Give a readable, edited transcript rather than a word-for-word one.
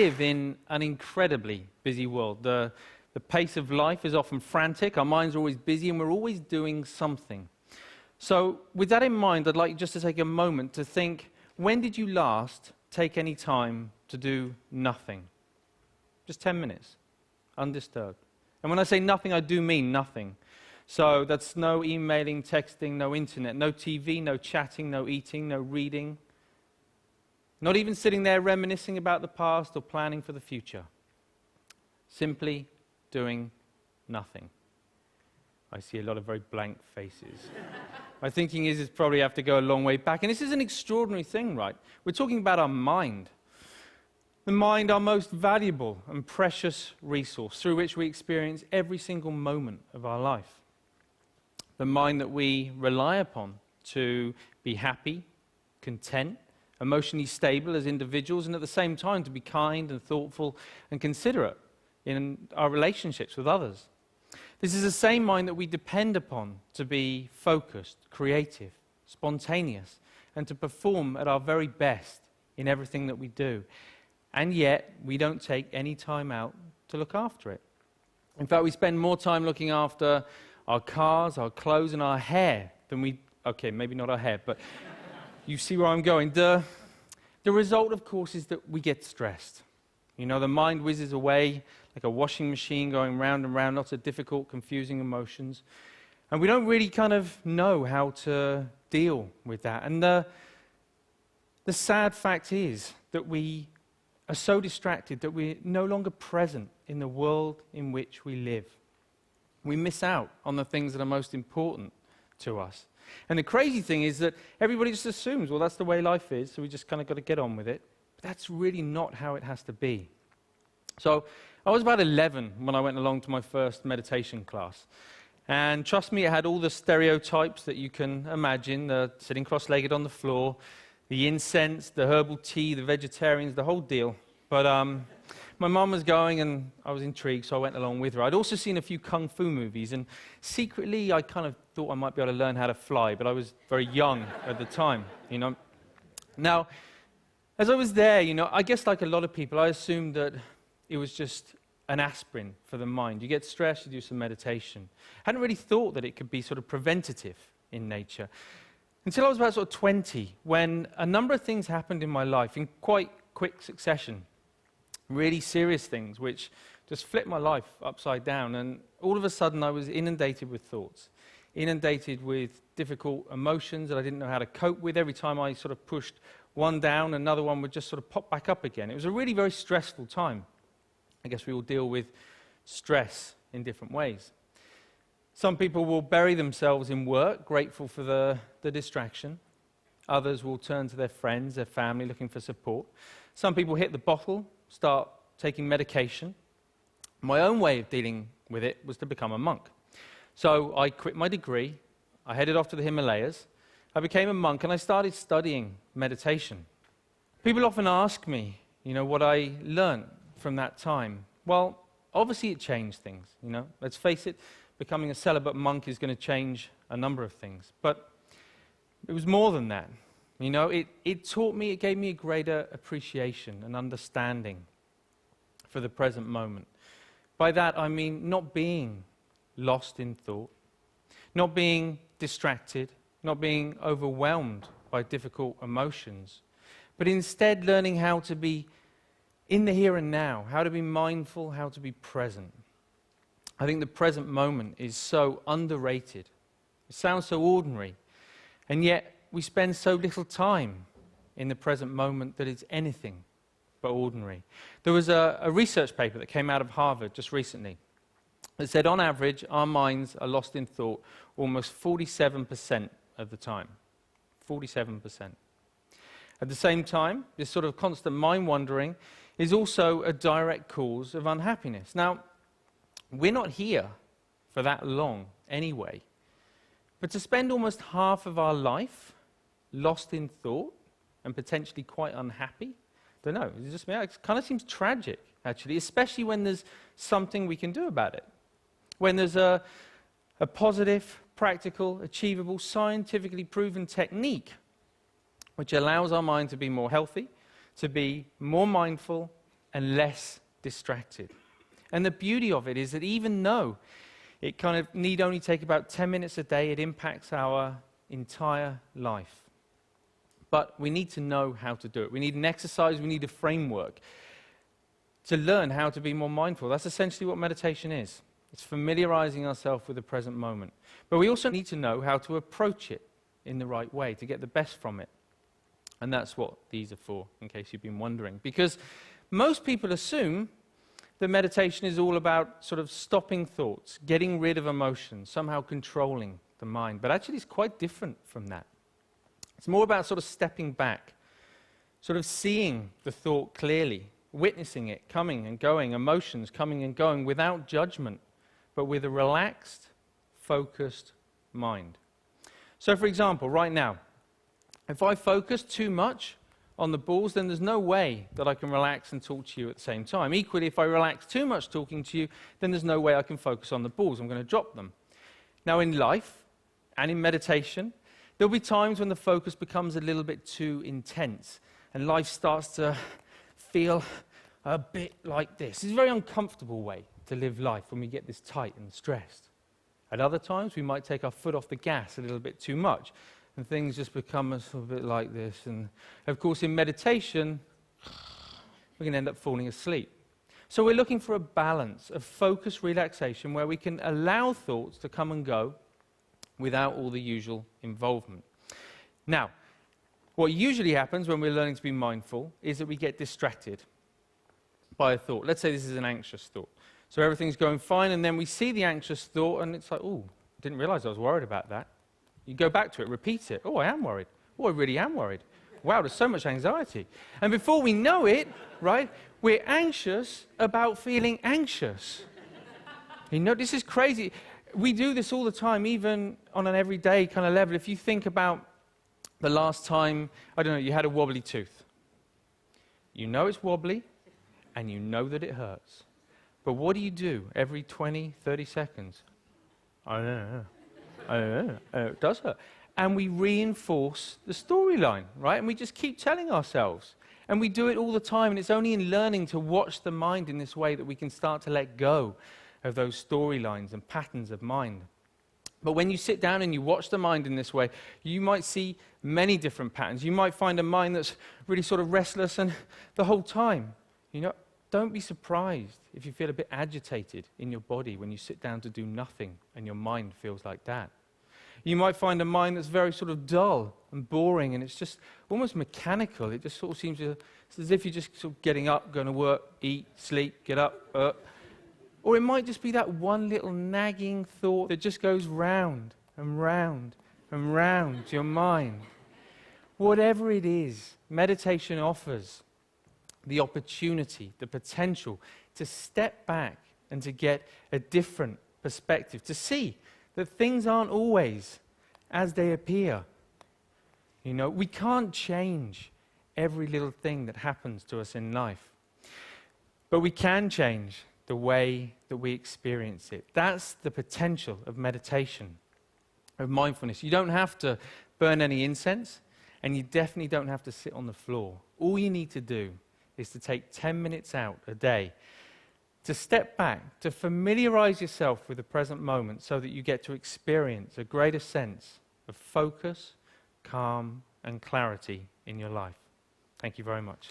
live in an incredibly busy world. The pace of life is often frantic, our minds are always busy, and we're always doing something. So with that in mind, I'd like just to take a moment to think, when did you last take any time to do nothing? Just 10 minutes, undisturbed. And when I say nothing, I do mean nothing. So that's no emailing, texting, no internet, no TV, no chatting, no eating, no reading. Not even sitting there reminiscing about the past or planning for the future. Simply doing nothing. I see a lot of very blank faces. My thinking is probably have to go a long way back. And this is an extraordinary thing, right? We're talking about our mind. The mind, our most valuable and precious resource through which we experience every single moment of our life. The mind that we rely upon to be happy, content, emotionally stable as individuals, and at the same time to be kind and thoughtful and considerate in our relationships with others. This is the same mind that we depend upon to be focused, creative, spontaneous, and to perform at our very best in everything that we do. And yet, we don't take any time out to look after it. In fact, we spend more time looking after our cars, our clothes, and our hair than we... Okay, maybe not our hair, but you see where I'm going. The result, of course, is that we get stressed. You know, the mind whizzes away like a washing machine going round and round, lots of difficult, confusing emotions. And we don't really kind of know how to deal with that. And the sad fact is that we are so distracted that we're no longer present in the world in which we live. We miss out on the things that are most important to us. And the crazy thing is that everybody just assumes, well, that's the way life is, so we just kind of got to get on with it. But that's really not how it has to be. So I was about 11 when I went along to my first meditation class. And trust me, it had all the stereotypes that you can imagine, the sitting cross-legged on the floor, the incense, the herbal tea, the vegetarians, the whole deal. But my mum was going and I was intrigued, so I went along with her. I'd also seen a few kung fu movies, and secretly I kind of thought I might be able to learn how to fly, but I was very young at the time, you know. Now, as I was there, you know, I guess like a lot of people, I assumed that it was just an aspirin for the mind. You get stressed, you do some meditation. I hadn't really thought that it could be sort of preventative in nature. Until I was about sort of 20, when a number of things happened in my life in quite quick succession. Really serious things, which just flipped my life upside down. And all of a sudden, I was inundated with thoughts, inundated with difficult emotions that I didn't know how to cope with. Every time I sort of pushed one down, another one would just sort of pop back up again. It was a really very stressful time. I guess we all deal with stress in different ways. Some people will bury themselves in work, grateful for the distraction. Others will turn to their friends, their family, looking for support. Some people hit the bottle, start taking medication. My own way of dealing with it was to become a monk. So I quit my degree, I headed off to the Himalayas, I became a monk, and I started studying meditation. People often ask me, you know, what I learned from that time. Well, obviously it changed things, you know. Let's face it, becoming a celibate monk is going to change a number of things. But it was more than that. You know, it taught me, it gave me a greater appreciation and understanding for the present moment. By that, I mean not being lost in thought, not being distracted, not being overwhelmed by difficult emotions, but instead learning how to be in the here and now, how to be mindful, how to be present. I think the present moment is so underrated. It sounds so ordinary, and yet we spend so little time in the present moment that it's anything but ordinary. There was a research paper that came out of Harvard just recently that said on average our minds are lost in thought almost 47% of the time. 47%. At the same time, this sort of constant mind wandering is also a direct cause of unhappiness. Now, we're not here for that long anyway, but to spend almost half of our life lost in thought and potentially quite unhappy, I don't know, it kind of seems tragic, actually, especially when there's something we can do about it. When there's a positive, practical, achievable, scientifically proven technique which allows our mind to be more healthy, to be more mindful, and less distracted. And the beauty of it is that even though it kind of need only take about 10 minutes a day, it impacts our entire life. But we need to know how to do it. We need an exercise, we need a framework to learn how to be more mindful. That's essentially what meditation is. It's familiarizing ourselves with the present moment. But we also need to know how to approach it in the right way to get the best from it. And that's what these are for, in case you've been wondering. Because most people assume that meditation is all about sort of stopping thoughts, getting rid of emotions, somehow controlling the mind. But actually it's quite different from that. It's more about sort of stepping back, sort of seeing the thought clearly, witnessing it coming and going, emotions coming and going without judgment, but with a relaxed, focused mind. So for example, right now, if I focus too much on the balls, then there's no way that I can relax and talk to you at the same time. Equally, if I relax too much talking to you, then there's no way I can focus on the balls. I'm going to drop them. Now in life and in meditation, there'll be times when the focus becomes a little bit too intense and life starts to feel a bit like this. It's a very uncomfortable way to live life when we get this tight and stressed. At other times, we might take our foot off the gas a little bit too much, and things just become a little bit like this. And of course, in meditation, we can end up falling asleep. So we're looking for a balance of focused relaxation where we can allow thoughts to come and go without all the usual involvement. Now, what usually happens when we're learning to be mindful is that we get distracted by a thought. Let's say this is an anxious thought. So everything's going fine, and then we see the anxious thought, and it's like, oh, didn't realize I was worried about that. You go back to it, repeat it. Oh, I am worried. Oh, I really am worried. Wow, there's so much anxiety. And before we know it, right, we're anxious about feeling anxious. You know, this is crazy. We do this all the time, even on an everyday kind of level. If you think about the last time, I don't know, you had a wobbly tooth. You know it's wobbly, and you know that it hurts. But what do you do every 20, 30 seconds? I don't know. It does hurt. And we reinforce the storyline, right? And we just keep telling ourselves. And we do it all the time. And it's only in learning to watch the mind in this way that we can start to let go of those storylines and patterns of mind. But when you sit down and you watch the mind in this way, you might see many different patterns. You might find a mind that's really sort of restless and the whole time, you know, don't be surprised if you feel a bit agitated in your body when you sit down to do nothing and your mind feels like that. You might find a mind that's very sort of dull and boring, and it's just almost mechanical. It just sort of seems to, it's as if you're just sort of getting up, going to work, eat, sleep, get up. Or it might just be that one little nagging thought that just goes round and round and round to your mind. Whatever it is, meditation offers the opportunity, the potential to step back and to get a different perspective, to see that things aren't always as they appear. You know, we can't change every little thing that happens to us in life, but we can change the way that we experience it. That's the potential of meditation, of mindfulness. You don't have to burn any incense, and you definitely don't have to sit on the floor. All you need to do is to take 10 minutes out a day to step back, to familiarize yourself with the present moment so that you get to experience a greater sense of focus, calm, and clarity in your life. Thank you very much.